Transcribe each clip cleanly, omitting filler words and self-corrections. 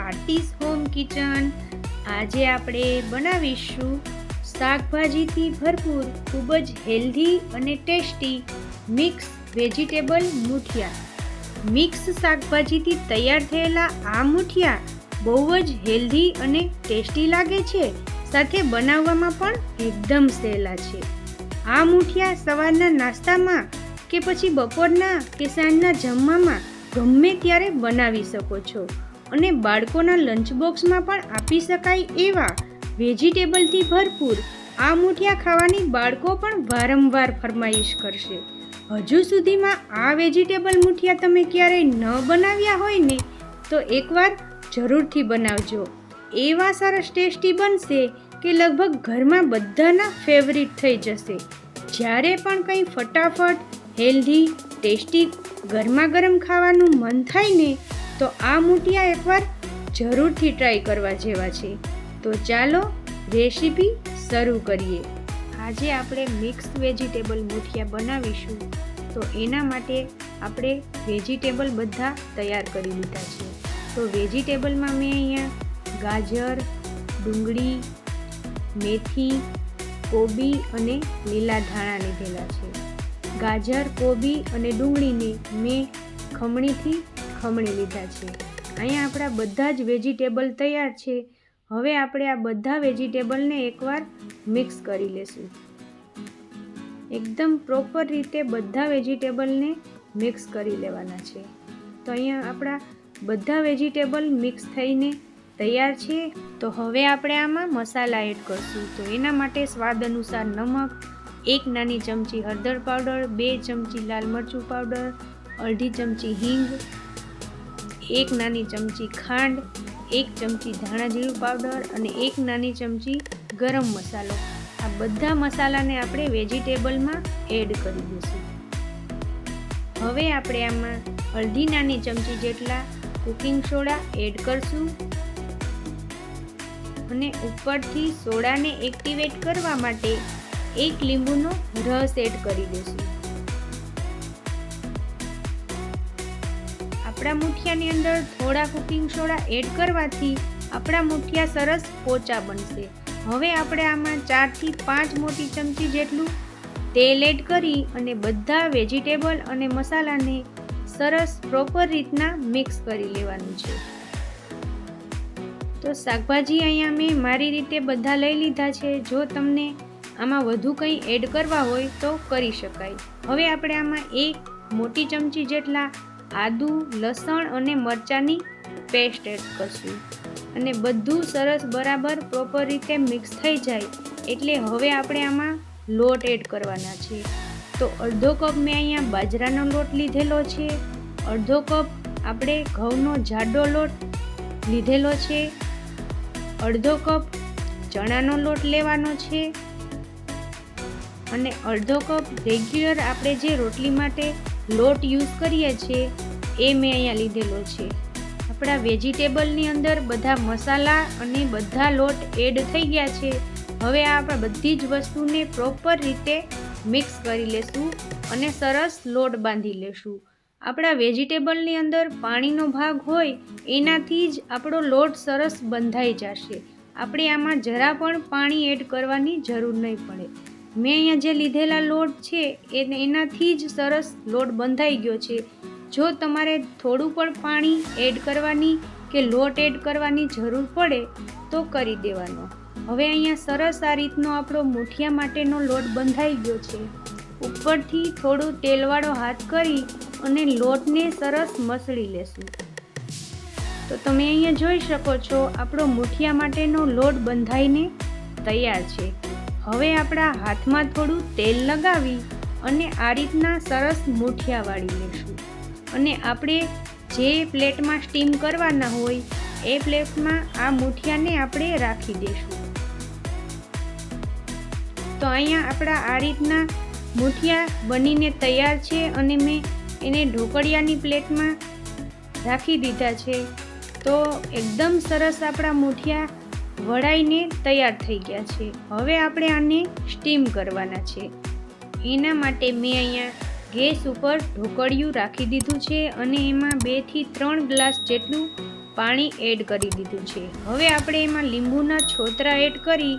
આરતીસ home kitchen. આજે આપણે બનાવીશું શાકભાજીથી ભરપૂર ખૂબ જ હેલ્ધી અને tasty mix vegetable muthia. Mix શાકભાજીથી તૈયાર થયેલા આ મુઠિયા બહુ જ હેલ્ધી અને ટેસ્ટી લાગે છે, સાથે બનાવવામાં પણ એકદમ સહેલા છે. આ મુઠિયા સવારના નાસ્તામાં કે પછી બપોરના કે સાંજના જમવામાં ગમે ત્યારે બનાવી શકો છો અને બાળકોના લંચ બોક્સમાં પણ આપી શકાય એવા વેજીટેબલથી ભરપૂર આ મુઠિયા ખાવાની બાળકો પણ વારંવાર ફરમાઈશ કરશે. હજુ સુધીમાં આ વેજીટેબલ મુઠિયા તમે ક્યારેય ન બનાવ્યા હોય ને તો એકવાર જરૂરથી બનાવજો. એવા સરસ ટેસ્ટી બનશે કે લગભગ ઘરમાં બધાના ફેવરિટ થઈ જશે. જ્યારે પણ કંઈ ફટાફટ હેલ્ધી ટેસ્ટી ગરમા ગરમ ખાવાનું મન થાય ને તો આ મુઠિયા એકવાર જરૂરથી ટ્રાય કરવા જેવા છે. તો ચાલો રેસીપી શરૂ કરીએ. આજે આપણે મિક્સ વેજીટેબલ મુઠિયા બનાવીશું, તો એના માટે આપણે વેજીટેબલ બધા તૈયાર કરી લીધા છે. તો વેજીટેબલમાં મેં અહીંયા ગાજર, ડુંગળી, મેથી, કોબી અને લીલા ધાણા લીધેલા છે. ગાજર, કોબી અને ડુંગળીને મેં ખમણીથી ખમણી લીધા છે. અહીંયા આપણા બધા જ વેજીટેબલ તૈયાર છે. હવે આપણે આ બધા વેજીટેબલને એકવાર મિક્સ કરી લેશું. એકદમ પ્રોપર રીતે બધા વેજીટેબલને મિક્સ કરી લેવાના છે. તો અહીંયા આપણા બધા વેજીટેબલ મિક્સ થઈને તૈયાર છે. તો હવે આપણે આમાં મસાલા એડ કરશું. તો એના માટે સ્વાદ અનુસાર નમક, 1 નાની ચમચી હળદર પાવડર, 2 ચમચી લાલ મરચું પાવડર, અડધી ચમચી હિંગ, 1 નાની ચમચી ખાંડ, 1 ચમચી ધાણા જીરું પાવડર અને 1 નાની ચમચી ગરમ મસાલો. આ બધા મસાલાને આપણે વેજીટેબલમાં એડ કરી દઈશું. હવે આપણે આમાં અડધી નાની ચમચી જેટલા કુકિંગ સોડા એડ કરશું અને ઉપરથી સોડાને એક્ટિવેટ કરવા માટે 1 લીંબુનો રસ એડ કરી દઈશું. આપણા મુઠિયાની અંદર થોડા કુકિંગ સોડા એડ કરવાથી આપણા મુઠિયા સરસ પોચા બનશે. હવે આપણે આમાં 4 થી 5 મોટી ચમચી જેટલું તેલ એડ કરી અને બધા વેજીટેબલ અને મસાલાને સરસ પ્રોપર રીતના મિક્સ કરી લેવાનું છે. તો શાકભાજી અહીંયા મેં મારી રીતે બધા લઈ લીધા છે. જો તમને આમાં વધુ કંઈ એડ કરવા હોય તો કરી શકાય. હવે આપણે આમાં 1 મોટી ચમચી જેટલા આદુ, લસણ અને મરચાંની પેસ્ટ એડ કરશું અને બધું સરસ બરાબર પ્રોપર રીતે મિક્સ થઈ જાય એટલે હવે આપણે આમાં લોટ એડ કરવાના છે. તો અડધો કપ મેં અહીંયા બાજરાનો લોટ લીધેલો છે, અડધો કપ આપણે ઘઉંનો જાડો લોટ લીધેલો છે, અડધો કપ ચણાનો લોટ લેવાનો છે અને અડધો કપ રેગ્યુલર આપણે જે રોટલી માટે લોટ યુઝ કરીએ છીએ એ મેં અહીંયા લીધેલો છે. આપણા વેજીટેબલની અંદર બધા મસાલા અને બધા લોટ એડ થઈ ગયા છે. હવે આપણે બધી જ વસ્તુને પ્રોપર રીતે મિક્સ કરી લેશું અને સરસ લોટ બાંધી લેશું. આપણા વેજીટેબલની અંદર પાણીનો ભાગ હોય એનાથી જ આપણો લોટ સરસ બંધાઈ જશે. આપણે આમાં જરા પણ પાણી એડ કરવાની જરૂર નહીં પડે. મેં અહીંયા જે લીધેલા લોટ છે એનાથી જ સરસ લોટ બંધાઈ ગયો છે. જો તમારે થોડું પણ પાણી એડ કરવાની કે લોટ એડ કરવાની જરૂર પડે તો કરી દેવાનો. હવે અહીંયા સરસ આ રીતનો આપણો મુઠિયા માટેનો લોટ બંધાઈ ગયો છે. ઉપરથી થોડું તેલવાળો હાથ કરી અને લોટને સરસ મસળી લેશું. તો તમે અહીંયા જોઈ શકો છો આપણો મુઠિયા માટેનો લોટ બંધાઈને તૈયાર છે. હવે આપણા હાથમાં થોડું તેલ લગાવી અને આ રીતના સરસ મુઠિયા વાળી લેશું અને આપણે જે પ્લેટમાં સ્ટીમ કરવાના હોય એ પ્લેટમાં આ મુઠિયાને આપણે રાખી દઈશું. તો અહીંયા આપણા આ રીતના મુઠિયા બનીને તૈયાર છે અને મેં એને ઢોકળિયાની પ્લેટમાં રાખી દીધા છે. તો એકદમ સરસ આપણા મુઠિયા વળાઈને તૈયાર થઈ ગયા છે. હવે આપણે આને સ્ટીમ કરવાના છે. એના માટે મેં અહીંયા ગેસ ઉપર ઢોકળિયું રાખી દીધું છે અને એમાં 2 થી 3 ગ્લાસ જેટલું પાણી એડ કરી દીધું છે. હવે આપણે એમાં લીંબુના છોતરા એડ કરી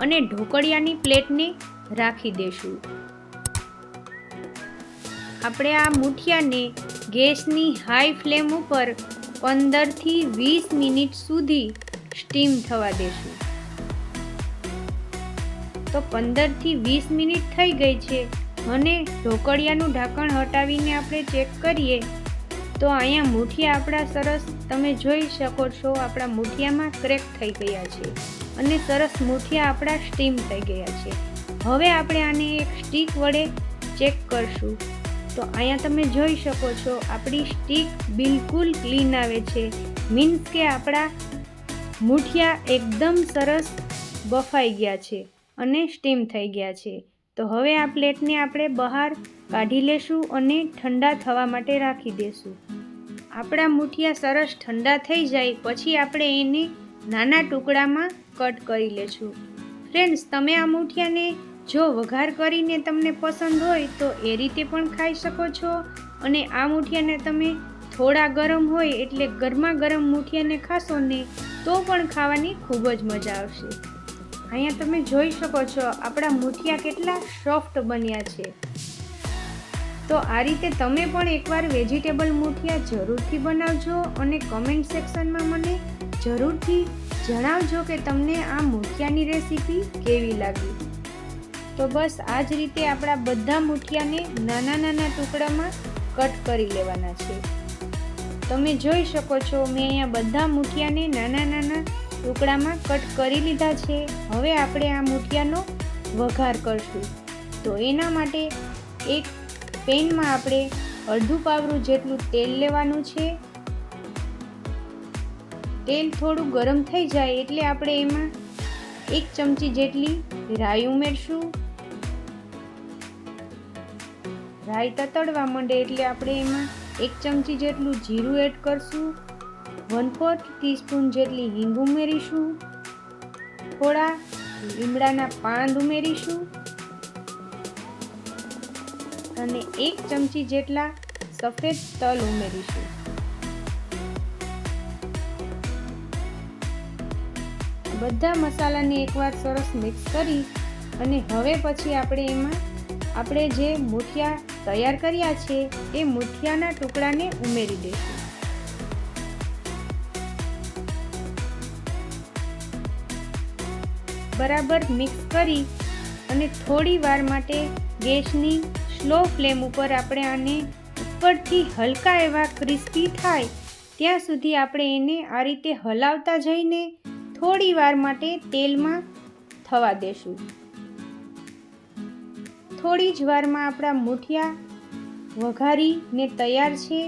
અને ઢોકળિયાની પ્લેટને રાખી દેશું. આપણે આ મુઠિયાને ગેસની હાઈ ફ્લેમ ઉપર 15 થી 20 મિનિટ સુધી સ્ટીમ થવા દેશું. તો 15 થી 20 મિનિટ થઈ ગઈ છે અને ઢોકળિયાનું ઢાંકણ હટાવીને આપણે ચેક કરીએ તો અહીંયા મુઠિયા આપણા સરસ, તમે જોઈ શકો છો, આપણા મુઠિયામાં ક્રેક થઈ ગયા છે અને સરસ મુઠિયા આપણા સ્ટીમ થઈ ગયા છે. હવે આપણે આને એક સ્ટીક વડે ચેક કરશું. તો અહીંયા તમે જોઈ શકો છો આપણી સ્ટીક બિલકુલ ક્લીન આવે છે. મીન્સ કે આપણા મુઠિયા એકદમ સરસ બફાઈ ગયા છે અને સ્ટીમ થઈ ગયા છે. તો હવે આ પ્લેટને આપણે બહાર કાઢી લેશું અને ઠંડા થવા માટે રાખી દેશું. આપણા મુઠિયા સરસ ઠંડા થઈ જાય પછી આપણે એને નાના ટુકડામાં કટ કરી લેશું. ફ્રેન્ડ્સ, તમે આ મુઠિયાને જો વઘાર કરીને તમને પસંદ હોય તો એ રીતે પણ ખાઈ શકો છો અને આ મુઠિયાને તમે થોડા ગરમ હોય એટલે ગરમા ગરમ મુઠિયાને ખાશો ને તો પણ ખાવાની ખૂબ જ મજા આવશે. અહીંયા તમે જોઈ શકો છો આપણા મુઠિયા કેટલા સોફ્ટ બન્યા છે. તો આ રીતે તમે પણ એકવાર વેજીટેબલ મુઠિયા જરૂરથી બનાવજો અને કમેન્ટ સેક્શનમાં મને જરૂરથી જણાવજો કે તમને આ મુઠિયાની રેસીપી કેવી લાગી. તો બસ આ જ રીતે આપણા બધા મુઠિયાને નાના નાના ટુકડામાં કટ કરી લેવાના છે. તમે જોઈ શકો છો મેં અહીંયા બધા મુઠિયાને નાના નાના ટુકડામાં કટ કરી લીધા છે. હવે આપણે આ મુઠિયાનો વઘાર કરશું. તો એના માટે એક પેનમાં આપણે અડધું પાવરું જેટલું તેલ લેવાનું છે. તેલ થોડું ગરમ થઈ જાય એટલે આપણે એમાં 1 ચમચી જેટલી રાઈ ઉમેરશું. રાઈ તતડવા માંડે એટલે આપણે એમાં 1 ચમચી જેટલું જીરું એડ કરશું. 1/4 ટીસ્પૂન જેટલી હિંગ ઉમેરીશું. થોડા લીમડાના પાન ઉમેરીશું અને 1 ચમચી જેટલા સફેદ તલ ઉમેરીશું. બધા મસાલાને એકવાર સરસ મિક્સ કરી અને હવે પછી આપણે એમાં આપણે જે મુઠિયા તૈયાર કર્યા છે એ મુઠિયાના ટુકડાને ઉમેરી દઈશું. બરાબર મિક્સ કરી અને થોડી વાર માટે ગેસની સ્લો ફ્લેમ ઉપર આપણે આને ઉપરથી હલકા એવા ક્રિસ્પી થાય ત્યાં સુધી આપણે એને આ રીતે હલાવતા જઈને થોડી વાર માટે તેલમાં થવા દેશું. થોડી જ વારમાં આપણા મુઠિયા વઘારીને તૈયાર છે.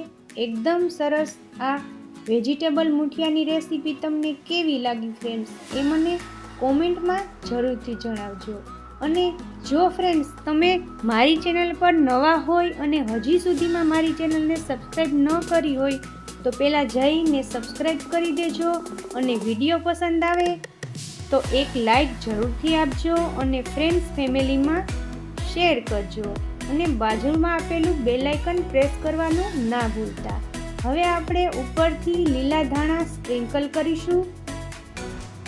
એકદમ સરસ આ વેજીટેબલ મુઠિયાની રેસીપી તમને કેવી લાગી ફ્રેન્ડ્સ એ મને કોમેન્ટમાં જરૂરથી જણાવજો. અને જો ફ્રેન્ડ્સ તમે મારી ચેનલ પર નવા હોય અને હજી સુધીમાં મારી ચેનલને સબસ્ક્રાઈબ ન કરી હોય તો પહેલાં જઈને સબસ્ક્રાઈબ કરી દેજો અને વિડીયો પસંદ આવે તો એક લાઈક જરૂરથી આપજો અને ફ્રેન્ડ્સ ફેમિલીમાં શેર કરજો અને બાજુમાં આપેલું બેલ આઇકન પ્રેસ કરવાનું ના ભૂલતા. હવે આપણે ઉપરથી લીલા ધાણા સ્પ્રિંકલ કરીશું.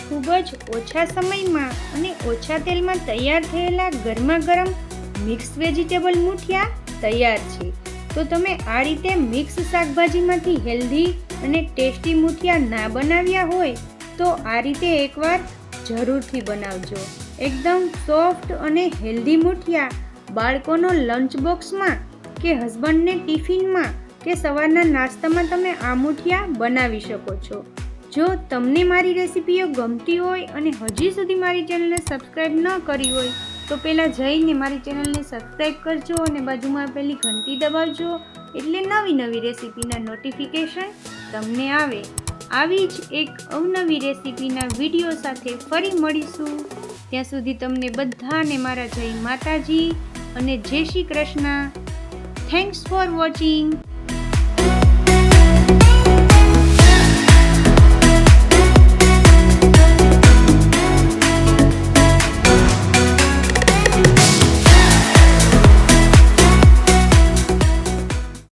ખૂબ જ ઓછા સમયમાં અને ઓછા તેલમાં તૈયાર થયેલા ગરમા ગરમ મિક્સ વેજીટેબલ મુઠિયા તૈયાર છે. તો તમે આ રીતે મિક્સ શાકભાજીમાંથી હેલ્ધી અને ટેસ્ટી મુઠિયા ના બનાવ્યા હોય તો આ રીતે એકવાર જરૂરથી બનાવજો. એકદમ સોફ્ટ અને હેલ્ધી મુઠિયા બાળકોનો લંચ બોક્સમાં કે હસબન્ડને ટિફિનમાં કે સવારના નાસ્તામાં તમે આ મુઠિયા બનાવી શકો છો. જો તમને મારી રેસીપીઓ ગમતી હોય અને હજી સુધી મારી ચેનલને સબસ્ક્રાઈબ ન કરી હોય તો પહેલાં જઈને મારી ચેનલને સબસ્ક્રાઈબ કરજો અને બાજુમાં આપેલી ઘંટી દબાવજો એટલે નવી નવી રેસીપીના નોટિફિકેશન તમને આવે. આવી જ એક અવનવી રેસીપીના વિડીયો સાથે ફરી મળીશું. ત્યાં સુધી તમને બધાને મારા જય માતાજી અને જય Shri Krishna. Thanks for watching.